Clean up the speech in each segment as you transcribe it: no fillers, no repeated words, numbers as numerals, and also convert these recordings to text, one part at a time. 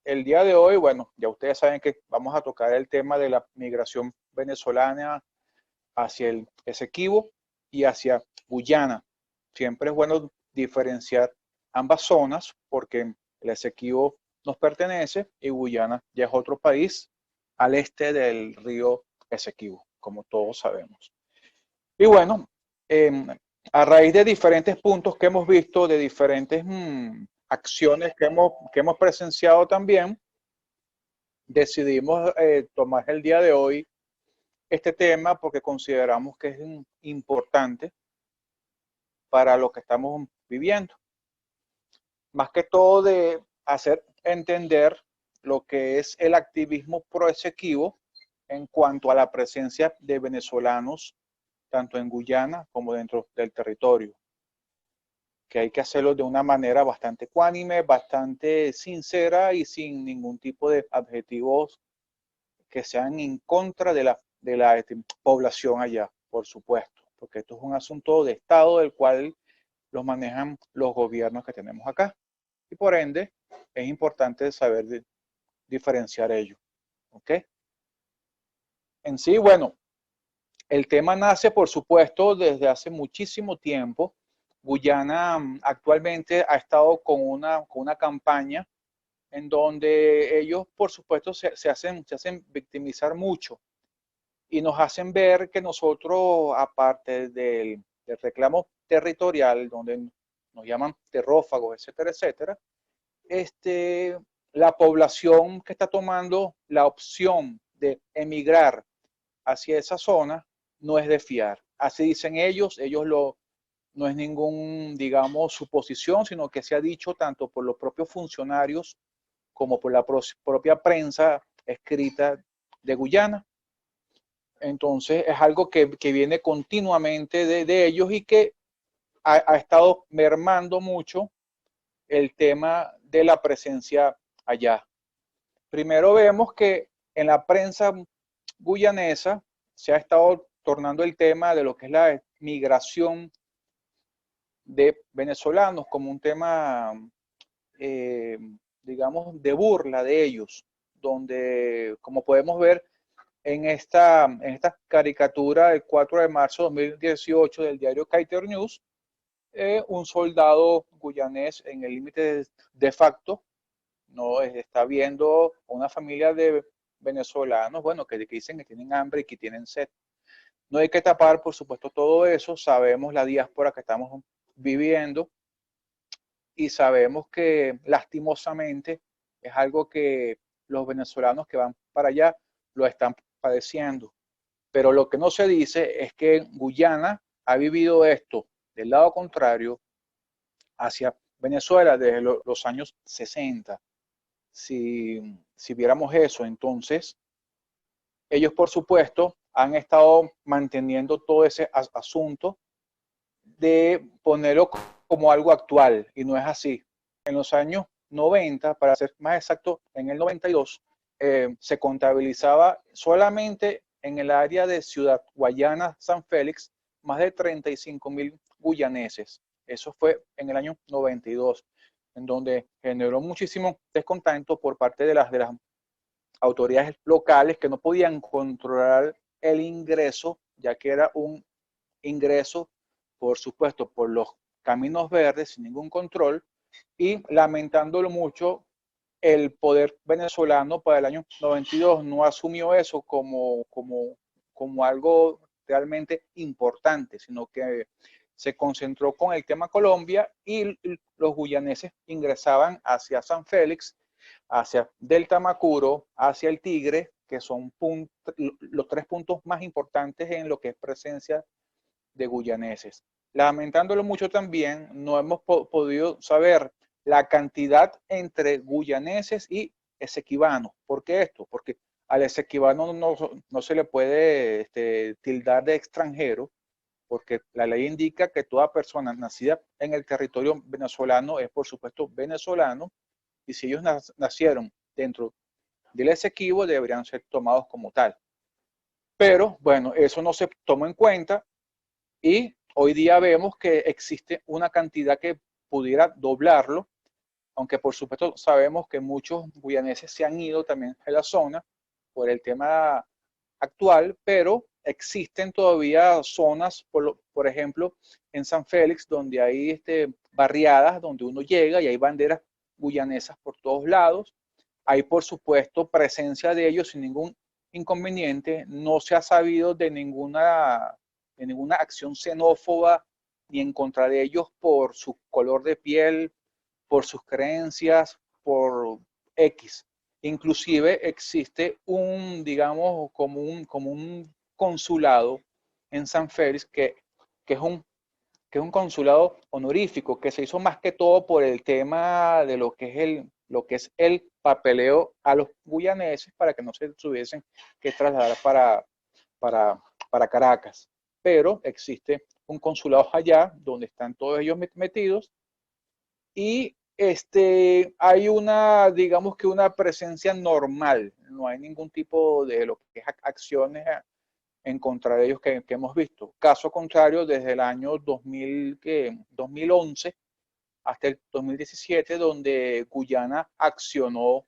el día de hoy, bueno, ya ustedes saben que vamos a tocar el tema de la migración venezolana hacia el Esequibo y hacia Guyana. Siempre es bueno diferenciar ambas zonas porque el Esequibo nos pertenece y Guyana ya es otro país al este del río Esequibo, como todos sabemos. Y bueno, eh, a raíz de diferentes puntos que hemos visto, de diferentes acciones que hemos presenciado también, decidimos tomar el día de hoy este tema porque consideramos que es importante para lo que estamos viviendo. Más que todo de hacer entender lo que es el activismo proexequivo en cuanto a la presencia de venezolanos tanto en Guyana como dentro del territorio, que hay que hacerlo de una manera bastante ecuánime, bastante sincera y sin ningún tipo de adjetivos que sean en contra de la población allá, por supuesto, porque esto es un asunto de Estado del cual los manejan los gobiernos que tenemos acá. Y por ende, es importante saber diferenciar ello. ¿Ok? En sí, bueno, el tema nace, por supuesto, desde hace muchísimo tiempo. Guyana actualmente ha estado con una campaña en donde ellos, por supuesto, se hacen victimizar mucho y nos hacen ver que nosotros, aparte del reclamo territorial, donde nos llaman terrófagos, etcétera, etcétera, la población que está tomando la opción de emigrar hacia esa zona no es de fiar. Así dicen ellos no es ningún, digamos, suposición, sino que se ha dicho tanto por los propios funcionarios como por la propia prensa escrita de Guyana. Entonces es algo que viene continuamente de ellos y que ha estado mermando mucho el tema de la presencia allá. Primero vemos que en la prensa guyanesa se ha estado tornando el tema de lo que es la migración de venezolanos como un tema, eh, digamos, de burla de ellos, donde, como podemos ver en esta caricatura del 4 de marzo de 2018 del diario Kaiter News, un soldado guyanés en el límite de facto no está viendo una familia de venezolanos, bueno, que dicen que tienen hambre y que tienen sed. No hay que tapar, por supuesto, todo eso. Sabemos la diáspora que estamos viviendo y sabemos que lastimosamente es algo que los venezolanos que van para allá lo están padeciendo. Pero lo que no se dice es que Guyana ha vivido esto del lado contrario hacia Venezuela desde los años 60. Si viéramos eso, entonces ellos, por supuesto, han estado manteniendo todo ese asunto de ponerlo como algo actual y no es así. En los años 90, para ser más exacto, en el 92, se contabilizaba solamente en el área de Ciudad Guayana, San Félix, más de 35.000 guyaneses. Eso fue en el año 92, en donde generó muchísimo descontento por parte de las autoridades locales que no podían controlar el ingreso, ya que era un ingreso, por supuesto, por los caminos verdes sin ningún control y lamentándolo mucho, el poder venezolano para el año 92 no asumió eso como algo realmente importante, sino que se concentró con el tema Colombia y los guyaneses ingresaban hacia San Félix, hacia Delta Macuro, hacia el Tigre, que son los tres puntos más importantes en lo que es presencia de guyaneses. Lamentándolo mucho también, no hemos podido saber la cantidad entre guyaneses y esequibanos. ¿Por qué esto? Porque al esequibano no se le puede tildar de extranjero, porque la ley indica que toda persona nacida en el territorio venezolano es, por supuesto, venezolano, y si ellos nacieron dentro del Esequibo, deberían ser tomados como tal. Pero, bueno, eso no se tomó en cuenta y hoy día vemos que existe una cantidad que pudiera doblarlo aunque por supuesto sabemos que muchos guyaneses se han ido también a la zona por el tema actual, pero existen todavía zonas, por ejemplo, en San Félix, donde hay barriadas donde uno llega y hay banderas guyanesas por todos lados. Hay, por supuesto, presencia de ellos sin ningún inconveniente. No se ha sabido de ninguna acción xenófoba ni en contra de ellos por su color de piel, por sus creencias, por X. Inclusive existe digamos, como un consulado en San Félix que es que es un consulado honorífico, que se hizo más que todo por el tema de lo que es el papeleo a los guyaneses para que no se tuviesen que trasladar para Caracas. Pero existe un consulado allá donde están todos ellos metidos y hay digamos que una presencia normal, no hay ningún tipo de lo que es acciones en contra de ellos que hemos visto. Caso contrario, desde el año 2011 hasta el 2017, donde Guyana accionó,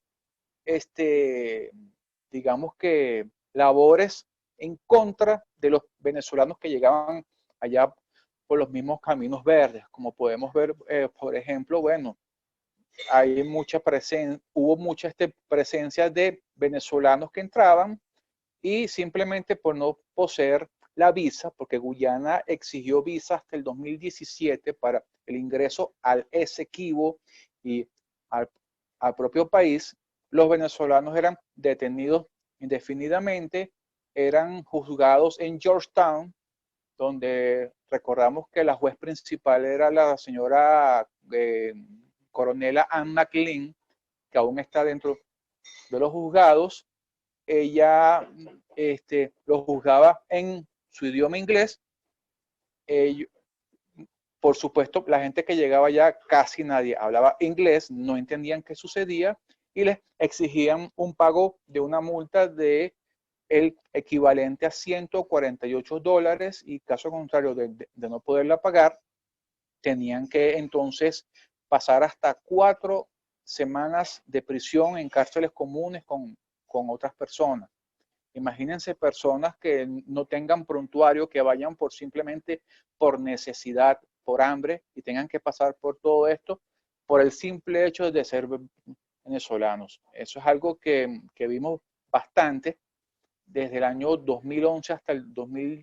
digamos que labores en contra de los venezolanos que llegaban allá por los mismos caminos verdes. Como podemos ver, por ejemplo, bueno, hubo mucha presencia de venezolanos que entraban y simplemente por no poseer la visa, porque Guyana exigió visa hasta el 2017 para el ingreso al Esequibo y al, al propio país, los venezolanos eran detenidos indefinidamente, eran juzgados en Georgetown, donde recordamos que la juez principal era la señora coronela Anne McLean, que aún está dentro de los juzgados. Ella lo juzgaba en su idioma inglés. Por supuesto, la gente que llegaba allá, casi nadie hablaba inglés, no entendían qué sucedía y les exigían un pago de una multa de el equivalente a $148 y caso contrario de no poderla pagar, tenían que entonces pasar hasta 4 semanas de prisión en cárceles comunes con otras personas. Imagínense personas que no tengan prontuario, que vayan simplemente por necesidad, por hambre y tengan que pasar por todo esto por el simple hecho de ser venezolanos. Eso es algo que vimos bastante desde el año 2011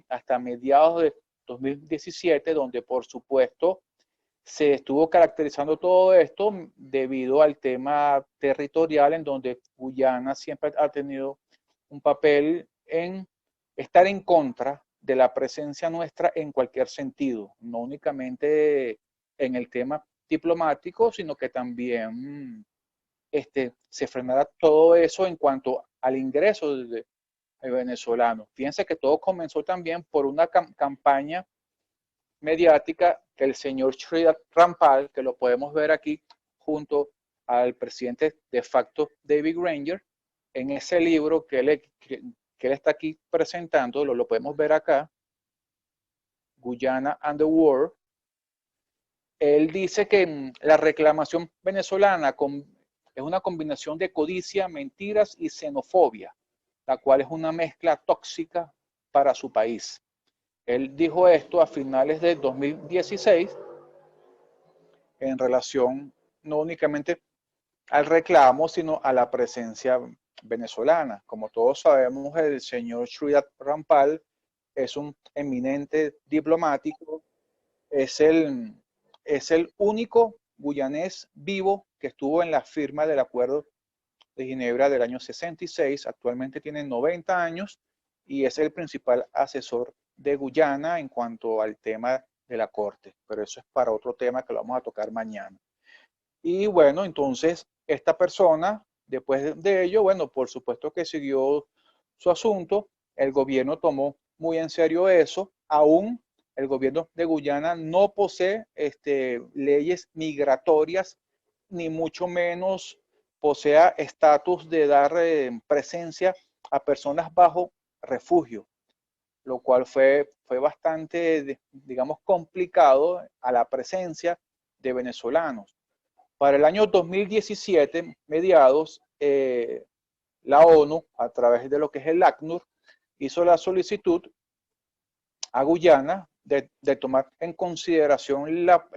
hasta mediados de 2017, donde por supuesto se estuvo caracterizando todo esto debido al tema territorial en donde Guyana siempre ha tenido un papel en estar en contra de la presencia nuestra en cualquier sentido, no únicamente en el tema diplomático, sino que también se frenara todo eso en cuanto al ingreso de venezolanos. Fíjense que todo comenzó también por una campaña mediática que el señor Sridhar Rampal, que lo podemos ver aquí junto al presidente de facto David Granger, en ese libro que él está aquí presentando, lo podemos ver acá, Guyana and the World. Él dice que la reclamación venezolana es una combinación de codicia, mentiras y xenofobia, la cual es una mezcla tóxica para su país. Él dijo esto a finales de 2016 en relación no únicamente al reclamo, sino a la presencia venezolana. Como todos sabemos, el señor Sridhar Rampal es un eminente diplomático, es el único guyanés vivo que estuvo en la firma del Acuerdo de Ginebra del año 66, actualmente tiene 90 años y es el principal asesor de Guyana en cuanto al tema de la Corte, pero eso es para otro tema que lo vamos a tocar mañana. Y bueno, entonces esta persona, después de ello, bueno, por supuesto que siguió su asunto, el gobierno tomó muy en serio eso, aún el gobierno de Guyana no posee leyes migratorias, ni mucho menos posea estatus de dar presencia a personas bajo refugio, lo cual fue bastante, digamos, complicado a la presencia de venezolanos. Para el año 2017, mediados, la ONU, a través de lo que es el ACNUR, hizo la solicitud a Guyana de tomar en consideración la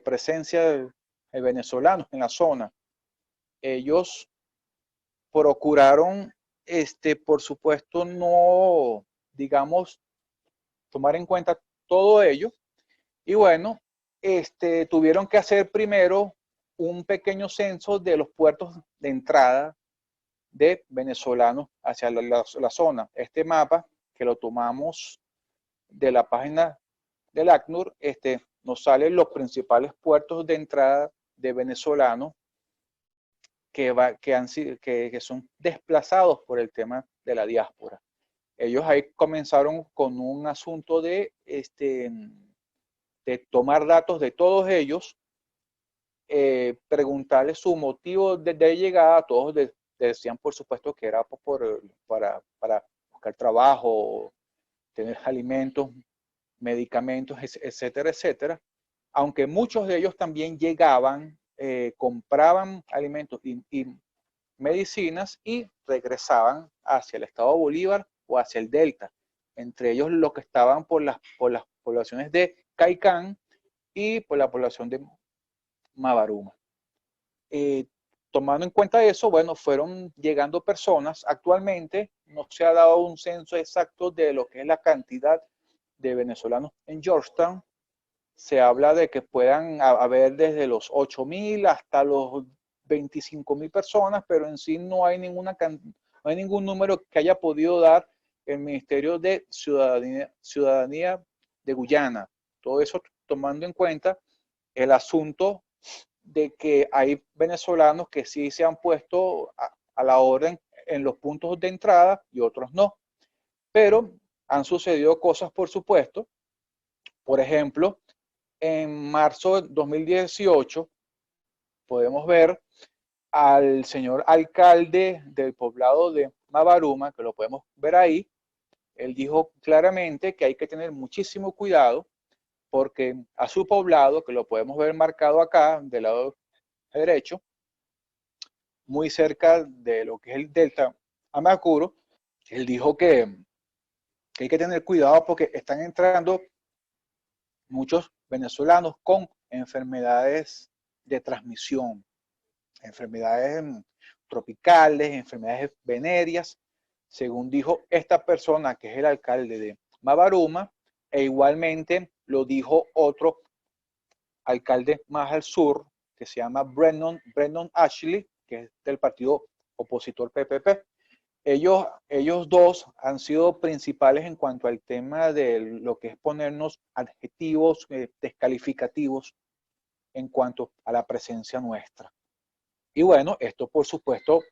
presencia de venezolanos en la zona. Ellos procuraron, por supuesto, no, digamos, tomar en cuenta todo ello. Y bueno, tuvieron que hacer primero un pequeño censo de los puertos de entrada de venezolanos hacia la zona. Este mapa, que lo tomamos de la página del ACNUR, nos salen los principales puertos de entrada de venezolanos que son desplazados por el tema de la diáspora. Ellos ahí comenzaron con un asunto de tomar datos de todos ellos, preguntarles su motivo de llegada. Todos decían, por supuesto, que era para buscar trabajo, tener alimentos, medicamentos, etcétera, etcétera. Aunque muchos de ellos también llegaban, compraban alimentos y medicinas y regresaban hacia el estado Bolívar o hacia el Delta. Entre ellos los que estaban por las poblaciones de Caicán y por la población de Mabaruma. Tomando en cuenta eso, bueno, fueron llegando personas. Actualmente no se ha dado un censo exacto de lo que es la cantidad de venezolanos en Georgetown. Se habla de que puedan haber desde los 8.000 hasta los 25.000 personas, pero en sí no hay ningún número que haya podido dar el Ministerio de Ciudadanía de Guyana. Todo eso tomando en cuenta el asunto de que hay venezolanos que sí se han puesto a la orden en los puntos de entrada y otros no. Pero han sucedido cosas, por supuesto. Por ejemplo, en marzo de 2018 podemos ver al señor alcalde del poblado de Mabaruma, que lo podemos ver ahí. Él dijo claramente que hay que tener muchísimo cuidado porque a su poblado, que lo podemos ver marcado acá del lado derecho, muy cerca de lo que es el Delta Amacuro, él dijo que hay que tener cuidado porque están entrando muchos venezolanos con enfermedades de transmisión, enfermedades tropicales, enfermedades venéreas, según dijo esta persona que es el alcalde de Mabaruma, e igualmente lo dijo otro alcalde más al sur, que se llama Brennan Ashley, que es del partido opositor PPP. Ellos dos han sido principales en cuanto al tema de lo que es ponernos adjetivos descalificativos en cuanto a la presencia nuestra. Y bueno, esto por supuesto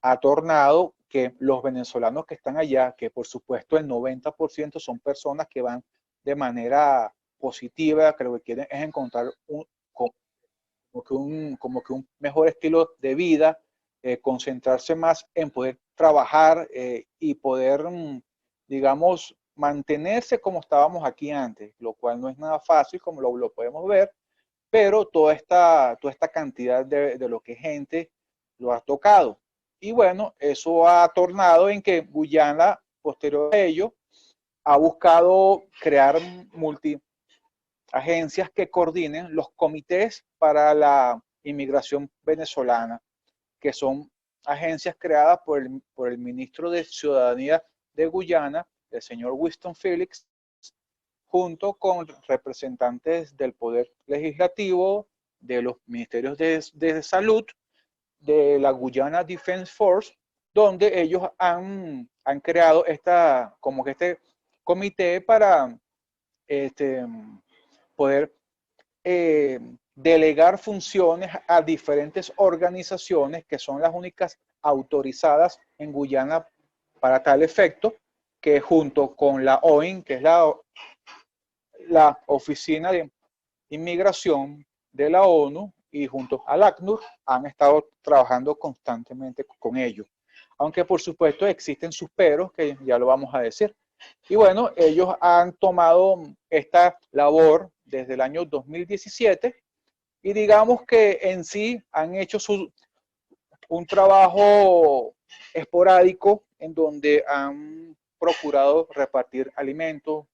ha tornado que los venezolanos que están allá, que por supuesto el 90% son personas que van de manera positiva, que lo que quieren es encontrar como que un mejor estilo de vida, concentrarse más en poder trabajar y poder, digamos, mantenerse como estábamos aquí antes, lo cual no es nada fácil, como lo podemos ver, pero toda esta cantidad de lo que gente lo ha tocado. Y bueno, eso ha tornado en que Guyana, posterior a ello, ha buscado crear agencias que coordinen los comités para la inmigración venezolana, que son agencias creadas por el ministro de Ciudadanía de Guyana, el señor Winston Felix, junto con representantes del Poder Legislativo, de los ministerios de Salud, de la Guyana Defense Force, donde ellos han creado como que este comité para poder delegar funciones a diferentes organizaciones que son las únicas autorizadas en Guyana para tal efecto, que junto con la OIN, que es la Oficina de Inmigración de la ONU, y junto al ACNUR han estado trabajando constantemente con ellos. Aunque por supuesto existen sus peros, que ya lo vamos a decir. Y bueno, ellos han tomado esta labor desde el año 2017 Y digamos que en sí han hecho un trabajo esporádico en donde han procurado repartir alimentos,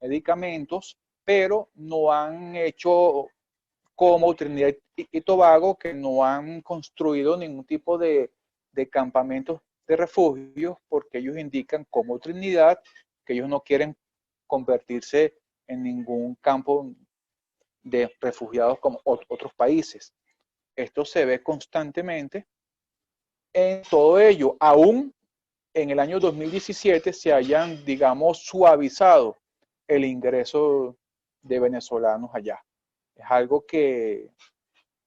medicamentos, pero no han hecho como Trinidad y Tobago, que no han construido ningún tipo de campamentos de refugio, porque ellos indican como Trinidad que ellos no quieren convertirse en ningún campo de refugiados como otros países. Esto se ve constantemente en todo ello. Aún en el año 2017 se hayan, digamos, suavizado el ingreso de venezolanos allá. Es algo que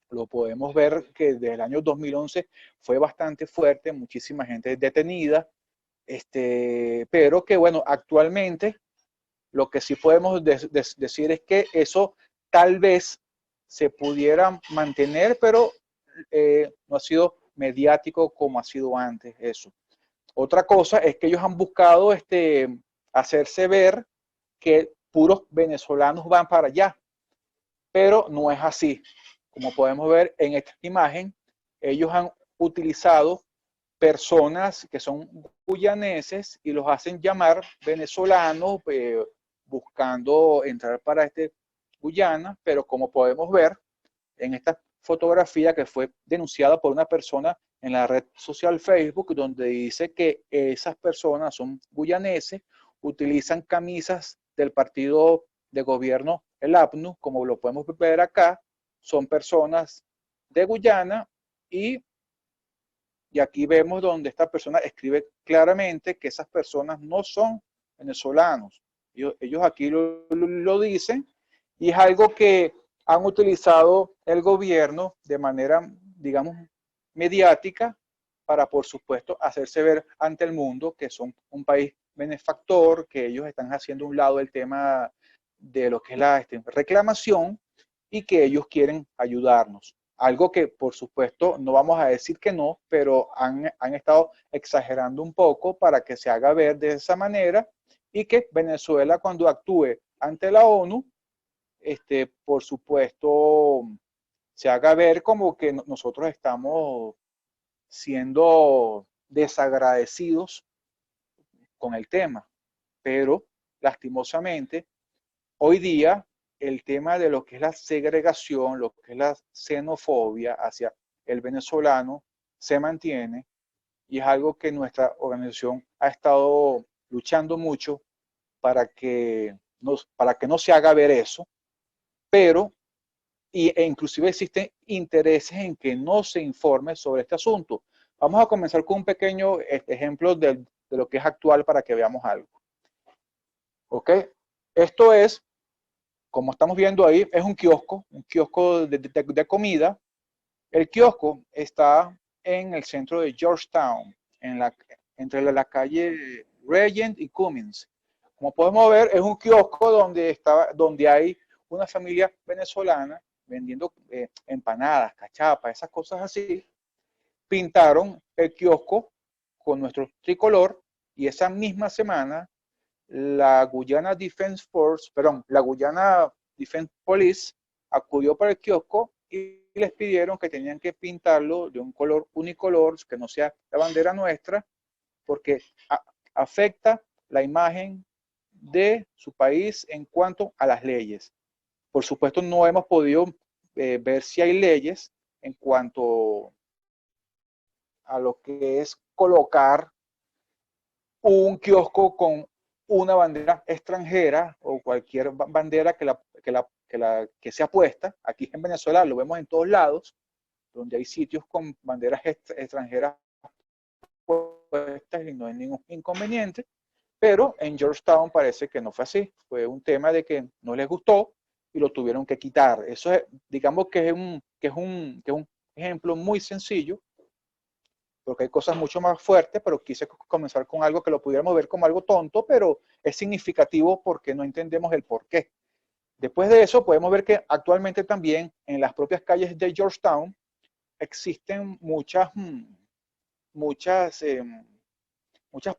lo podemos ver que desde el año 2011 fue bastante fuerte, muchísima gente detenida, pero que bueno, actualmente lo que sí podemos decir es que eso tal vez se pudiera mantener, pero no ha sido mediático como ha sido antes eso. Otra cosa es que ellos han buscado hacerse ver que puros venezolanos van para allá, pero no es así. Como podemos ver en esta imagen, ellos han utilizado personas que son guyaneses y los hacen llamar venezolanos buscando entrar para Guyana, pero como podemos ver en esta fotografía que fue denunciada por una persona en la red social Facebook, donde dice que esas personas son guyaneses, utilizan camisas del partido de gobierno, el APNU, como lo podemos ver acá, son personas de Guyana y aquí vemos donde esta persona escribe claramente que esas personas no son venezolanos. Ellos aquí lo dicen y es algo que han utilizado el gobierno de manera, digamos, mediática para, por supuesto, hacerse ver ante el mundo que son un país benefactor, que ellos están haciendo a un lado el tema de lo que es la reclamación y que ellos quieren ayudarnos. Algo que, por supuesto, no vamos a decir que no, pero han estado exagerando un poco para que se haga ver de esa manera y que Venezuela, cuando actúe ante la ONU, por supuesto, se haga ver como que nosotros estamos siendo desagradecidos con el tema. Pero, lastimosamente, hoy día el tema de lo que es la segregación, lo que es la xenofobia hacia el venezolano se mantiene y es algo que nuestra organización ha estado luchando mucho para que no se haga ver eso, pero inclusive existen intereses en que no se informe sobre este asunto. Vamos a comenzar con un pequeño ejemplo de lo que es actual para que veamos algo. ¿Ok? Esto es, como estamos viendo ahí, es un kiosco de comida. El kiosco está en el centro de Georgetown, entre la calle Regent y Cummins. Como podemos ver, es un kiosco donde hay una familia venezolana vendiendo empanadas, cachapas, esas cosas así. Pintaron el kiosco con nuestro tricolor y esa misma semana la Guyana Defense Force, perdón, la Guyana Defense Police acudió para el kiosco y les pidieron que tenían que pintarlo de un color unicolor, que no sea la bandera nuestra, porque afecta la imagen de su país en cuanto a las leyes. Por supuesto, no hemos podido ver si hay leyes en cuanto a lo que es colocar un kiosco con una bandera extranjera o cualquier bandera que sea puesta. Aquí en Venezuela lo vemos en todos lados, donde hay sitios con banderas extranjeras puestas y no hay ningún inconveniente, pero en Georgetown parece que no fue así. Fue un tema de que no les gustó y lo tuvieron que quitar. Eso es, digamos que es un ejemplo muy sencillo, porque hay cosas mucho más fuertes, pero quise comenzar con algo que lo pudiéramos ver como algo tonto, pero es significativo porque no entendemos el por qué. Después de eso, podemos ver que actualmente también en las propias calles de Georgetown existen muchas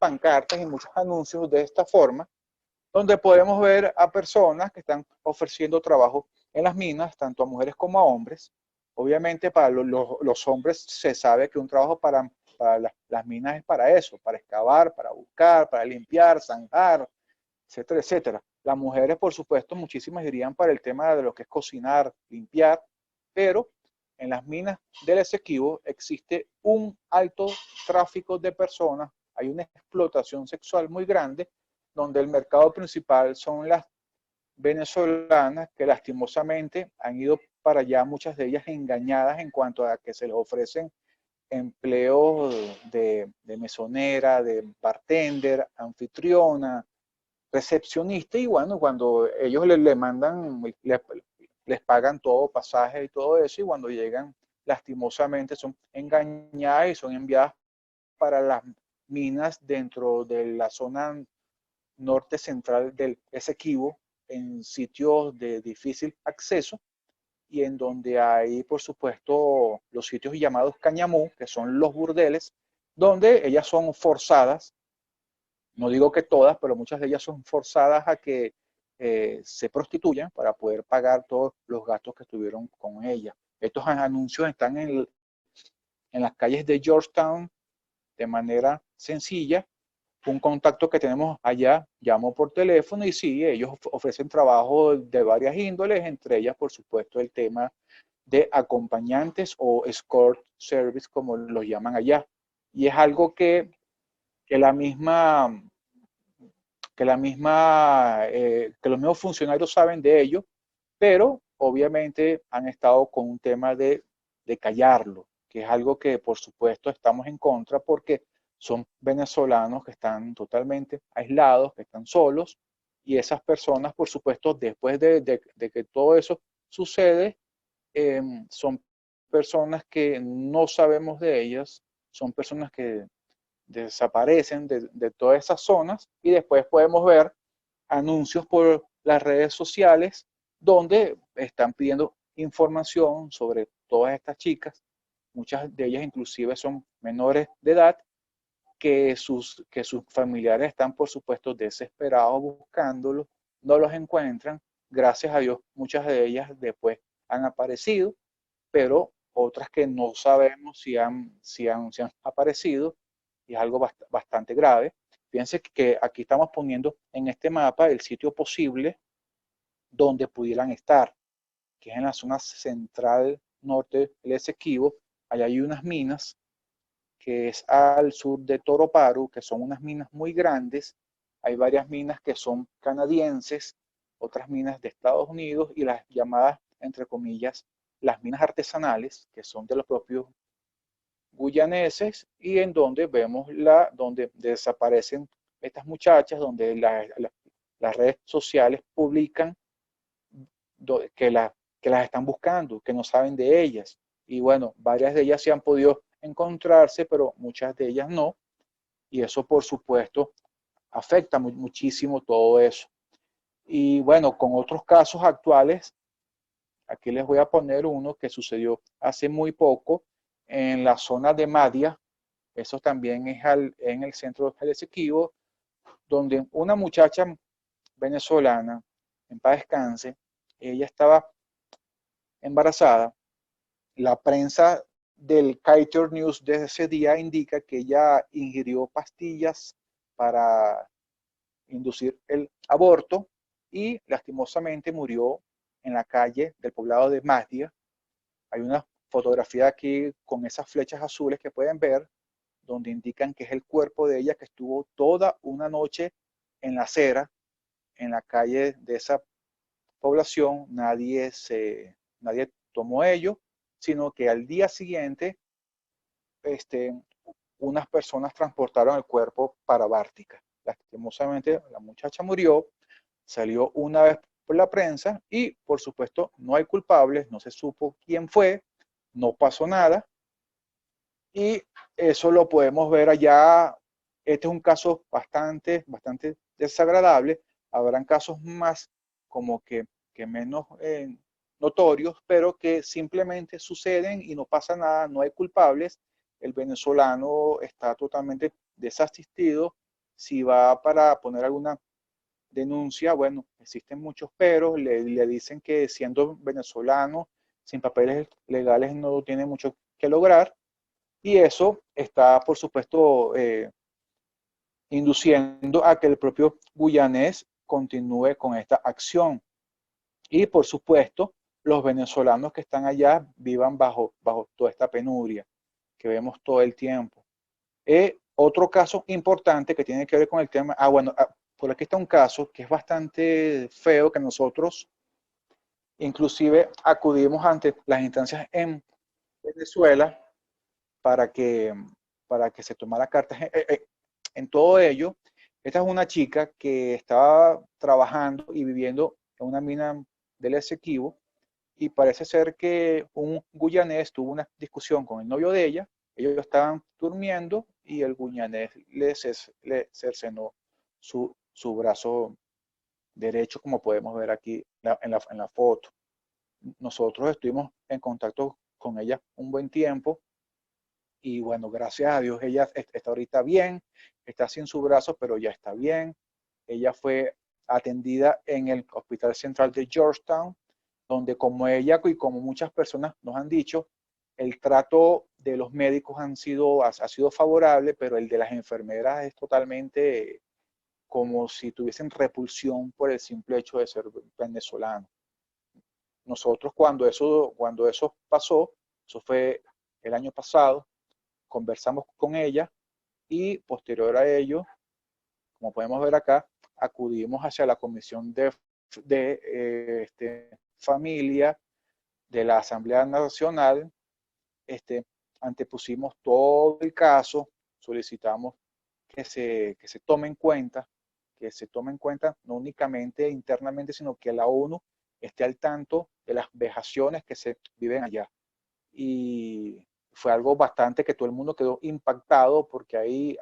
pancartas y muchos anuncios de esta forma, donde podemos ver a personas que están ofreciendo trabajo en las minas, tanto a mujeres como a hombres. Obviamente para los hombres se sabe que un trabajo para las minas es para eso, para excavar, para buscar, para limpiar, zanjar, etcétera, etcétera. Las mujeres, por supuesto, muchísimas irían para el tema de lo que es cocinar, limpiar, pero en las minas del Esequibo existe un alto tráfico de personas, hay una explotación sexual muy grande, donde el mercado principal son las venezolanas que lastimosamente han ido para allá, muchas de ellas engañadas en cuanto a que se les ofrecen empleos de mesonera, de bartender, anfitriona, recepcionista, y bueno, cuando ellos le mandan, les pagan todo, pasaje y todo eso, y cuando llegan, lastimosamente son engañadas y son enviadas para las minas dentro de la zona norte central del Esequibo, en sitios de difícil acceso y en donde hay, por supuesto, los sitios llamados cañamú, que son los burdeles, donde ellas son forzadas, no digo que todas, pero muchas de ellas son forzadas a que se prostituyan para poder pagar todos los gastos que tuvieron con ella. Estos anuncios están en las calles de Georgetown de manera sencilla. Un contacto que tenemos allá, llamo por teléfono y sí, ellos ofrecen trabajo de varias índoles, entre ellas, por supuesto, el tema de acompañantes o escort service, como los llaman allá. Y es algo que la misma, que los mismos funcionarios saben de ello, pero obviamente han estado con un tema de callarlo, que es algo que por supuesto estamos en contra porque son venezolanos que están totalmente aislados, que están solos, y esas personas, por supuesto, después de que todo eso sucede, son personas que no sabemos de ellas, son personas que desaparecen de todas esas zonas y después podemos ver anuncios por las redes sociales donde están pidiendo información sobre todas estas chicas. Muchas de ellas inclusive son menores de edad que sus familiares están, por supuesto, desesperados buscándolos, no los encuentran. Gracias a Dios, muchas de ellas después han aparecido, pero otras que no sabemos si han aparecido, y es algo bastante grave. Fíjense que aquí estamos poniendo en este mapa el sitio posible donde pudieran estar, que es en la zona central norte del Esequibo. Allá hay unas minas que es al sur de Toroparu, que son unas minas muy grandes. Hay varias minas que son canadienses, otras minas de Estados Unidos y las llamadas, entre comillas, las minas artesanales, que son de los propios guyaneses y en donde vemos donde desaparecen estas muchachas, donde las redes sociales publican que, que las están buscando, que no saben de ellas. Y bueno, varias de ellas sí han podido encontrarse, pero muchas de ellas no. Y eso, por supuesto, afecta muchísimo todo eso. Y bueno, con otros casos actuales, aquí les voy a poner uno que sucedió hace muy poco en la zona de Madia. Eso también es en el centro del Esequibo, donde una muchacha venezolana, en paz descanse, ella estaba embarazada. La prensa del Kaiser News de ese día indica que ella ingirió pastillas para inducir el aborto y lastimosamente murió en la calle del poblado de Masdia. Hay una fotografía aquí con esas flechas azules que pueden ver, donde indican que es el cuerpo de ella que estuvo toda una noche en la acera, en la calle de esa población. Nadie tomó ello, sino que al día siguiente este, unas personas transportaron el cuerpo para Bártica. Lastimosamente la muchacha murió, salió una vez por la prensa y por supuesto no hay culpables, no se supo quién fue, no pasó nada y eso lo podemos ver allá. Este es un caso bastante desagradable. Habrán casos más como que menos notorios, pero que simplemente suceden y no pasa nada, no hay culpables. El venezolano está totalmente desasistido. Si va para poner alguna denuncia, bueno, existen muchos peros, le dicen que siendo venezolano, sin papeles legales no tiene mucho que lograr, y eso está, por supuesto, induciendo a que el propio guyanés continúe con esta acción. Y, por supuesto, los venezolanos que están allá vivan bajo toda esta penuria que vemos todo el tiempo. Otro caso importante que tiene que ver con el tema, bueno, por aquí está un caso que es bastante feo, que nosotros inclusive acudimos ante las instancias en Venezuela para que, para que se tomara cartas en todo ello. Esta es una chica que estaba trabajando y viviendo en una mina del Esequibo, y parece ser que un guyanés tuvo una discusión con el novio de ella. Ellos estaban durmiendo y el guyanés le cercenó su brazo derecho, como podemos ver aquí en la foto. Nosotros estuvimos en contacto con ella un buen tiempo y bueno, gracias a Dios ella está ahorita bien, está sin su brazo, pero ya está bien. Ella fue atendida en el Hospital Central de Georgetown, donde como ella y como muchas personas nos han dicho, el trato de los médicos ha sido favorable, pero el de las enfermeras es totalmente como si tuviesen repulsión por el simple hecho de ser venezolano. Nosotros cuando eso pasó, eso fue el año pasado, conversamos con ella y posterior a ello, como podemos ver acá, acudimos hacia la Comisión de Familia de la Asamblea Nacional. Antepusimos todo el caso, solicitamos que se tome en cuenta, no únicamente internamente, sino que la ONU esté al tanto de las vejaciones que se viven allá. Y fue algo bastante que todo el mundo quedó impactado, porque hay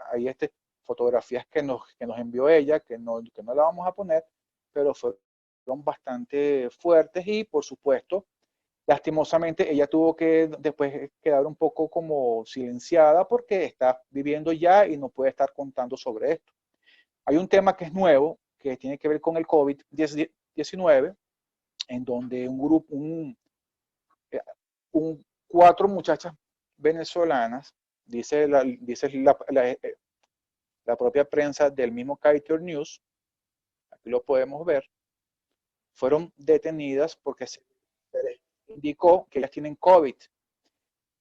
fotografías que nos envió ella, que no la vamos a poner, pero fueron bastante fuertes y, por supuesto, lastimosamente ella tuvo que después quedar un poco como silenciada porque está viviendo ya y no puede estar contando sobre esto. Hay un tema que es nuevo, que tiene que ver con el COVID-19, en donde cuatro muchachas venezolanas, dice la propia prensa del mismo Kaiser News, aquí lo podemos ver, fueron detenidas porque se les indicó que ellas tienen COVID.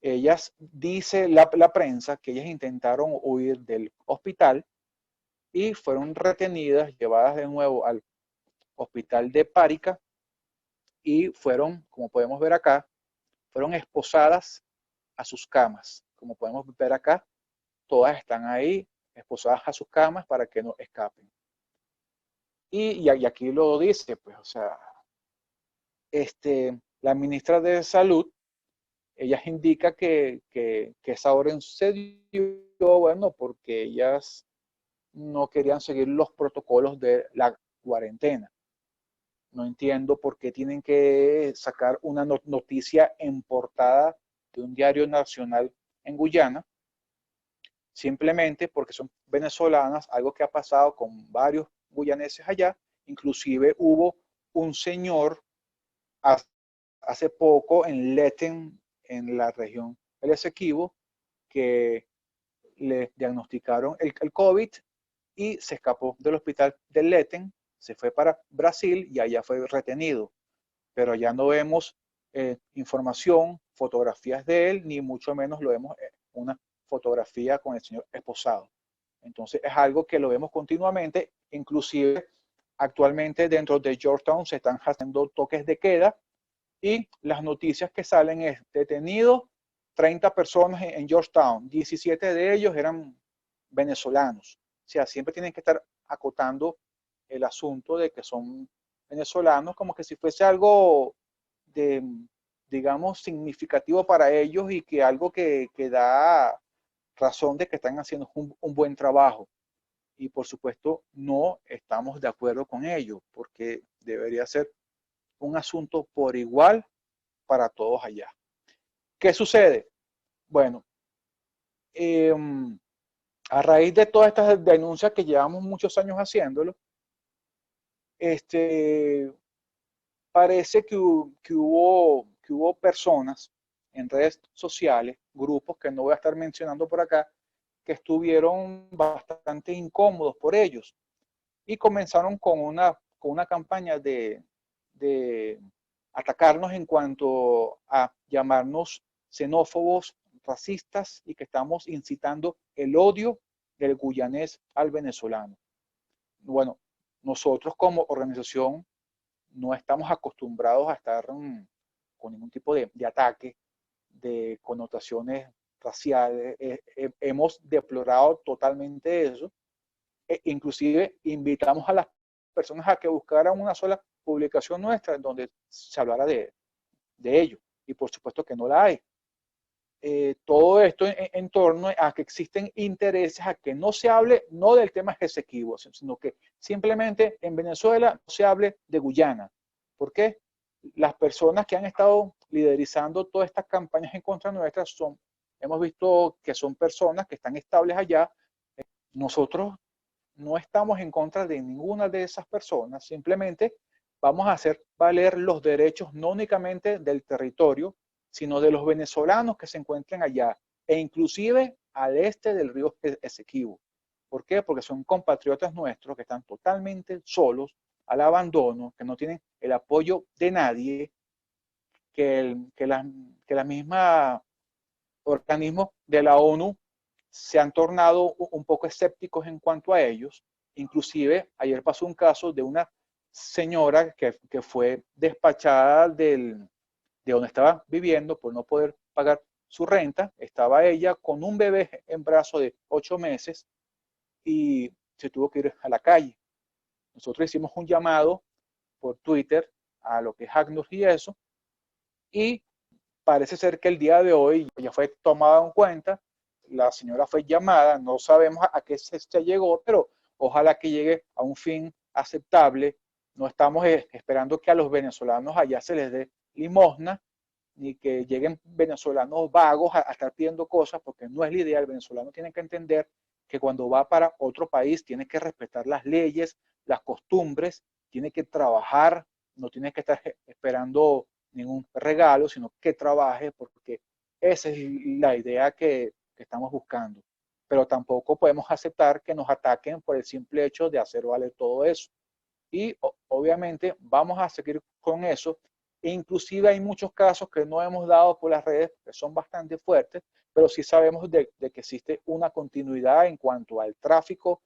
Ellas, dice la prensa, que ellas intentaron huir del hospital y fueron retenidas, llevadas de nuevo al hospital de Párica y fueron, como podemos ver acá, fueron esposadas a sus camas. Como podemos ver acá, todas están ahí esposadas a sus camas para que no escapen. Y aquí lo dice, pues, o sea, la ministra de Salud, ella indica que esa orden se dio, bueno, porque ellas no querían seguir los protocolos de la cuarentena. No entiendo por qué tienen que sacar una noticia en portada de un diario nacional en Guyana, simplemente porque son venezolanas, algo que ha pasado con varios guyaneses allá. Inclusive hubo un señor hace poco en Leten, en la región del Esequibo, que le diagnosticaron el COVID y se escapó del hospital de Leten, se fue para Brasil y allá fue retenido. Pero ya no vemos información, fotografías de él, ni mucho menos lo vemos una fotografía con el señor esposado. Entonces es algo que lo vemos continuamente, inclusive actualmente dentro de Georgetown se están haciendo toques de queda y las noticias que salen es detenido 30 personas en Georgetown, 17 de ellos eran venezolanos. O sea, siempre tienen que estar acotando el asunto de que son venezolanos, como que si fuese algo de, digamos, significativo para ellos y que algo que da razón de que están haciendo un buen trabajo. Y por supuesto no estamos de acuerdo con ello, porque debería ser un asunto por igual para todos allá. ¿Qué sucede? Bueno, a raíz de todas estas denuncias que llevamos muchos años haciéndolo, parece que hubo personas en redes sociales, grupos que no voy a estar mencionando por acá, que estuvieron bastante incómodos por ellos y comenzaron con una campaña de atacarnos en cuanto a llamarnos xenófobos, racistas y que estamos incitando el odio del guyanés al venezolano. Bueno, nosotros como organización no estamos acostumbrados a estar con ningún tipo de ataque, de connotaciones raciales. Hemos deplorado totalmente eso. Inclusive invitamos a las personas a que buscaran una sola publicación nuestra en donde se hablara de ello. Y por supuesto que no la hay. Todo esto en torno a que existen intereses a que no se hable no del tema Esequibo, sino que simplemente en Venezuela no se hable de Guyana. ¿Por qué? Las personas que han estado liderizando todas estas campañas en contra nuestra hemos visto que son personas que están estables allá. Nosotros no estamos en contra de ninguna de esas personas, simplemente vamos a hacer valer los derechos no únicamente del territorio, sino de los venezolanos que se encuentran allá, e inclusive al este del río Esequibo. ¿Por qué? Porque son compatriotas nuestros que están totalmente solos, al abandono, que no tienen el apoyo de nadie, que la misma organismos de la ONU se han tornado un poco escépticos en cuanto a ellos. Inclusive ayer pasó un caso de una señora que fue despachada de donde estaba viviendo por no poder pagar su renta. Estaba ella con un bebé en brazos de 8 meses y se tuvo que ir a la calle. Nosotros hicimos un llamado por Twitter a lo que es ACNUR y eso, y parece ser que el día de hoy ya fue tomada en cuenta, la señora fue llamada, no sabemos a qué se llegó, pero ojalá que llegue a un fin aceptable. No estamos esperando que a los venezolanos allá se les dé limosna, ni que lleguen venezolanos vagos a estar pidiendo cosas, porque no es la idea. El venezolano tiene que entender que cuando va para otro país tiene que respetar las leyes, las costumbres, tiene que trabajar, no tiene que estar esperando ningún regalo, sino que trabaje, porque esa es la idea que estamos buscando. Pero tampoco podemos aceptar que nos ataquen por el simple hecho de hacer valer todo eso. Y obviamente vamos a seguir con eso. E inclusive hay muchos casos que no hemos dado por las redes, que son bastante fuertes, pero sí sabemos de que existe una continuidad en cuanto al tráfico,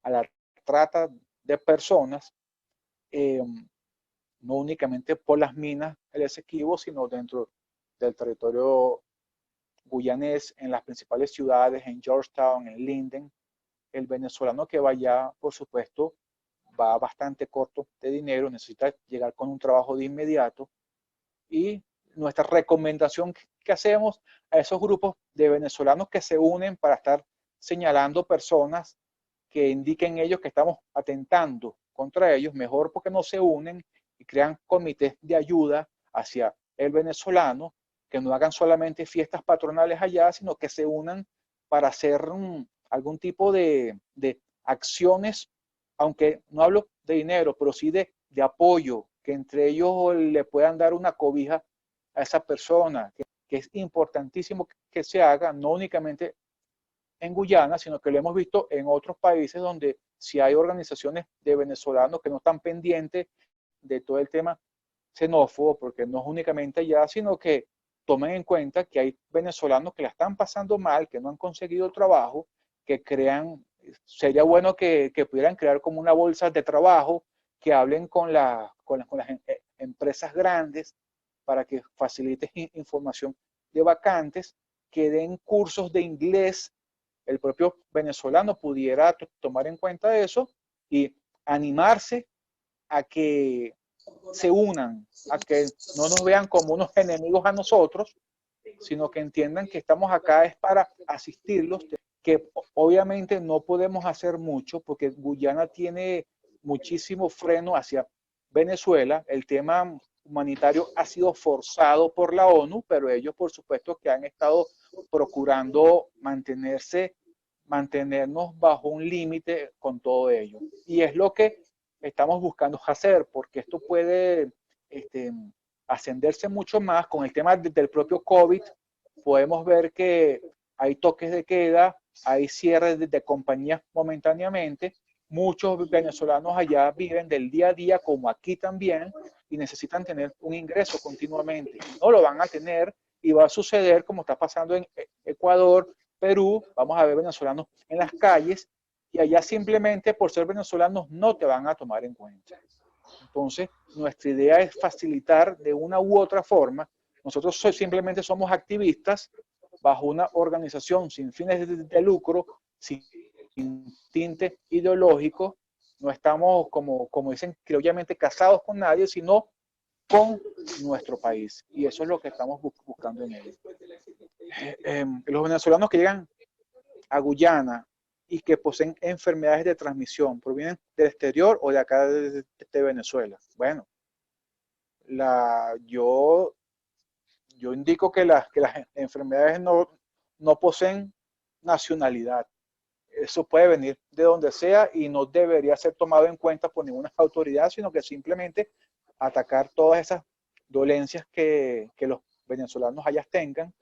a la trata de personas, eh, no únicamente por las minas el Esequibo, sino dentro del territorio guyanés, en las principales ciudades, en Georgetown, en Linden. El venezolano que vaya, por supuesto, va bastante corto de dinero, necesita llegar con un trabajo de inmediato, y nuestra recomendación que hacemos a esos grupos de venezolanos que se unen para estar señalando personas que indiquen ellos que estamos atentando contra ellos, mejor porque no se unen y crean comités de ayuda hacia el venezolano, que no hagan solamente fiestas patronales allá, sino que se unan para hacer algún tipo de acciones, aunque no hablo de dinero, pero sí de apoyo, que entre ellos le puedan dar una cobija a esa persona, que es importantísimo que se haga, no únicamente en Guyana, sino que lo hemos visto en otros países donde si hay organizaciones de venezolanos que no están pendientes de todo el tema xenófobo, porque no es únicamente allá, sino que tomen en cuenta que hay venezolanos que la están pasando mal, que no han conseguido trabajo, que crean, sería bueno que pudieran crear como una bolsa de trabajo, que hablen con las empresas grandes para que faciliten información de vacantes, que den cursos de inglés. El propio venezolano pudiera tomar en cuenta eso y animarse a que se unan, a que no nos vean como unos enemigos a nosotros, sino que entiendan que estamos acá es para asistirlos, que obviamente no podemos hacer mucho porque Guyana tiene muchísimo freno hacia Venezuela. El tema humanitario ha sido forzado por la ONU, pero ellos por supuesto que han estado procurando mantenernos bajo un límite con todo ello. Y es lo que estamos buscando hacer, porque esto puede ascenderse mucho más con el tema del propio COVID. Podemos ver que hay toques de queda, hay cierres de compañías momentáneamente. Muchos venezolanos allá viven del día a día, como aquí también, y necesitan tener un ingreso continuamente. No lo van a tener y va a suceder como está pasando en Ecuador, Perú. Vamos a ver venezolanos en las calles y allá simplemente por ser venezolanos no te van a tomar en cuenta. Entonces, nuestra idea es facilitar de una u otra forma. Nosotros simplemente somos activistas bajo una organización sin fines de lucro, sin tinte ideológico. No estamos, como dicen criollamente, casados con nadie, sino con nuestro país. Y eso es lo que estamos buscando en él. Los venezolanos que llegan a Guyana y que poseen enfermedades de transmisión, ¿provienen del exterior o de acá de Venezuela? Bueno, yo indico que las enfermedades no poseen nacionalidad. Eso puede venir de donde sea y no debería ser tomado en cuenta por ninguna autoridad, sino que simplemente atacar todas esas dolencias que los venezolanos allá tengan,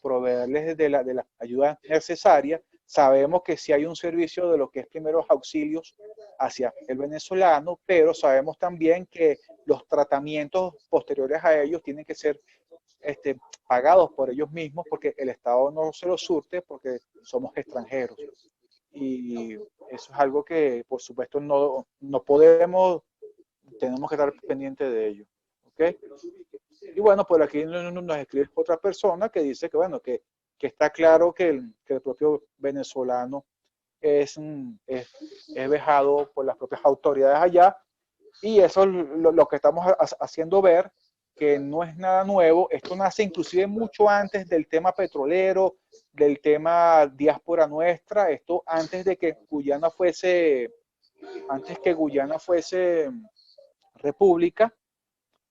proveerles de la ayuda necesaria. Sabemos que sí hay un servicio de lo que es primeros auxilios hacia el venezolano, pero sabemos también que los tratamientos posteriores a ellos tienen que ser pagados por ellos mismos, porque el Estado no se los surte porque somos extranjeros. Y eso es algo que, por supuesto, no podemos, tenemos que estar pendientes de ello. ¿Okay? Y bueno, por aquí nos escribe otra persona que dice que, bueno, que está claro que el propio venezolano es vejado por las propias autoridades allá, y eso es lo que estamos haciendo ver, que no es nada nuevo. Esto nace inclusive mucho antes del tema petrolero, del tema diáspora nuestra. Esto antes de que Guyana fuese, república,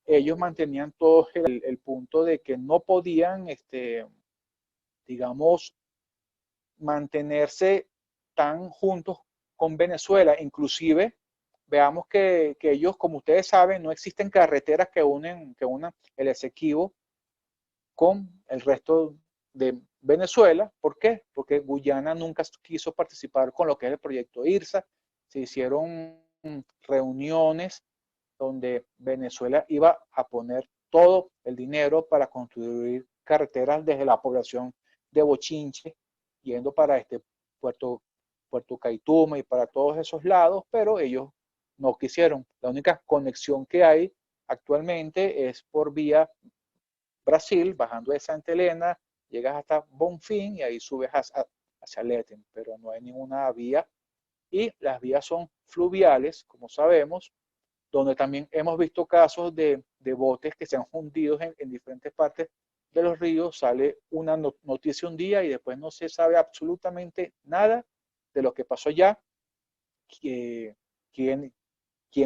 ellos mantenían todo el punto de que no podían, digamos, mantenerse tan juntos con Venezuela. Inclusive, veamos que ellos, como ustedes saben, no existen carreteras que unan el Esequibo con el resto de Venezuela. ¿Por qué? Porque Guyana nunca quiso participar con lo que es el proyecto IRSA. Se hicieron reuniones donde Venezuela iba a poner todo el dinero para construir carreteras desde la población de Bochinche, yendo para Puerto Caituma y para todos esos lados, pero ellos no quisieron. La única conexión que hay actualmente es por vía Brasil, bajando de Santa Elena, llegas hasta Bonfim y ahí subes hacia Leten, pero no hay ninguna vía. Y las vías son fluviales, como sabemos, donde también hemos visto casos de botes que se han hundido en diferentes partes de los ríos. Sale una noticia un día y después no se sabe absolutamente nada de lo que pasó allá, quién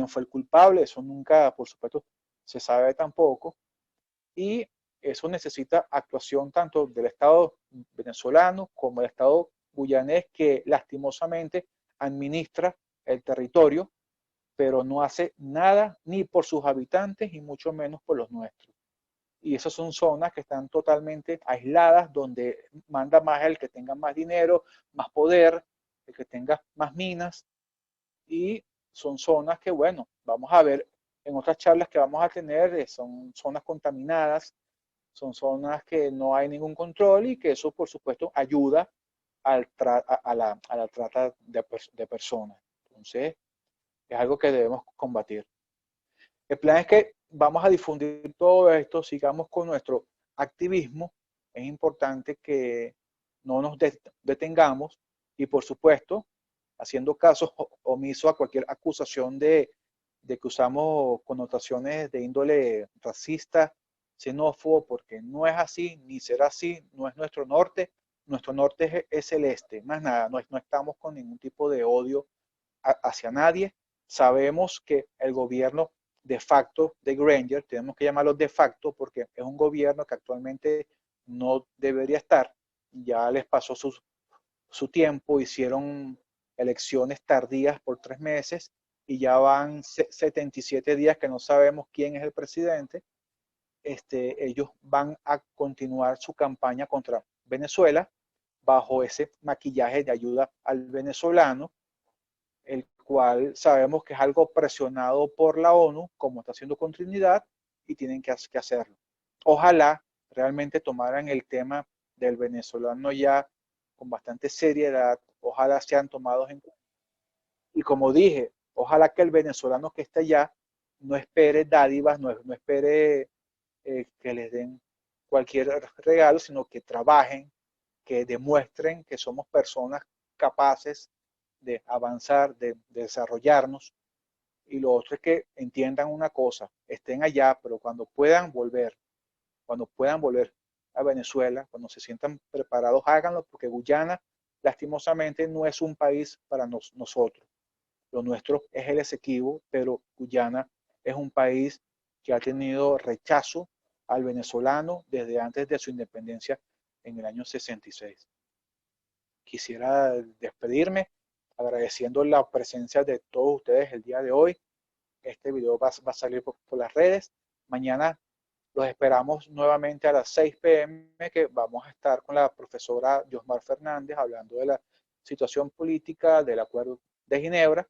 fue el culpable. Eso nunca, por supuesto, se sabe tampoco. Y eso necesita actuación tanto del Estado venezolano como del Estado guyanés, que lastimosamente administra el territorio, pero no hace nada ni por sus habitantes y mucho menos por los nuestros. Y esas son zonas que están totalmente aisladas, donde manda más el que tenga más dinero, más poder, el que tenga más minas, y son zonas que, bueno, vamos a ver en otras charlas que vamos a tener, son zonas contaminadas, son zonas que no hay ningún control, y que eso, por supuesto, ayuda a la trata de personas. Entonces, es algo que debemos combatir. El plan es que vamos a difundir todo esto, sigamos con nuestro activismo. Es importante que no nos detengamos y, por supuesto, haciendo caso omiso a cualquier acusación de que usamos connotaciones de índole racista, xenófobo, porque no es así, ni será así, no es nuestro norte. Nuestro norte es el este, más nada. No estamos con ningún tipo de odio hacia nadie. Sabemos que el gobierno de facto de Granger, tenemos que llamarlo de facto porque es un gobierno que actualmente no debería estar, ya les pasó su tiempo, hicieron elecciones tardías por 3 meses, y ya van 77 días que no sabemos quién es el presidente. Ellos van a continuar su campaña contra Venezuela bajo ese maquillaje de ayuda al venezolano, el cual sabemos que es algo presionado por la ONU, como está haciendo con Trinidad, y tienen que hacerlo. Ojalá realmente tomaran el tema del venezolano ya con bastante seriedad, ojalá sean tomados en cuenta. Y como dije, ojalá que el venezolano que está allá no espere dádivas, no espere que les den cualquier regalo, sino que trabajen, que demuestren que somos personas capaces de avanzar, de desarrollarnos. Y lo otro es que entiendan una cosa, estén allá, pero cuando puedan volver a Venezuela, cuando se sientan preparados, háganlo, porque Guyana, lastimosamente, no es un país para nosotros. Lo nuestro es el Esequibo, pero Guyana es un país que ha tenido rechazo al venezolano desde antes de su independencia en el año 66. Quisiera despedirme agradeciendo la presencia de todos ustedes el día de hoy. Este video va a salir por las redes. Mañana los esperamos nuevamente a las 6 p.m. que vamos a estar con la profesora Yosmar Fernández hablando de la situación política del Acuerdo de Ginebra.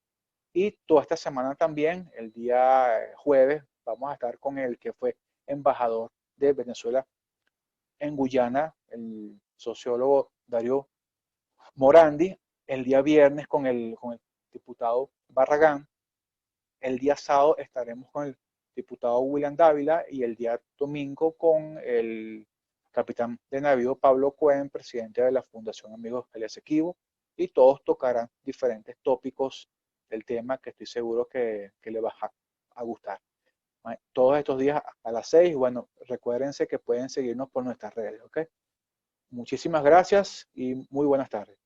Y toda esta semana también, el día jueves, vamos a estar con el que fue embajador de Venezuela en Guyana, el sociólogo Darío Morandi, el día viernes con el diputado Barragán, el día sábado estaremos con el diputado William Dávila y el día domingo con el capitán de navío Pablo Cuen, presidente de la Fundación Amigos del Esequibo, y todos tocarán diferentes tópicos del tema que estoy seguro que le va a gustar. Todos estos días a las 6, bueno, recuérdense que pueden seguirnos por nuestras redes, ¿ok? Muchísimas gracias y muy buenas tardes.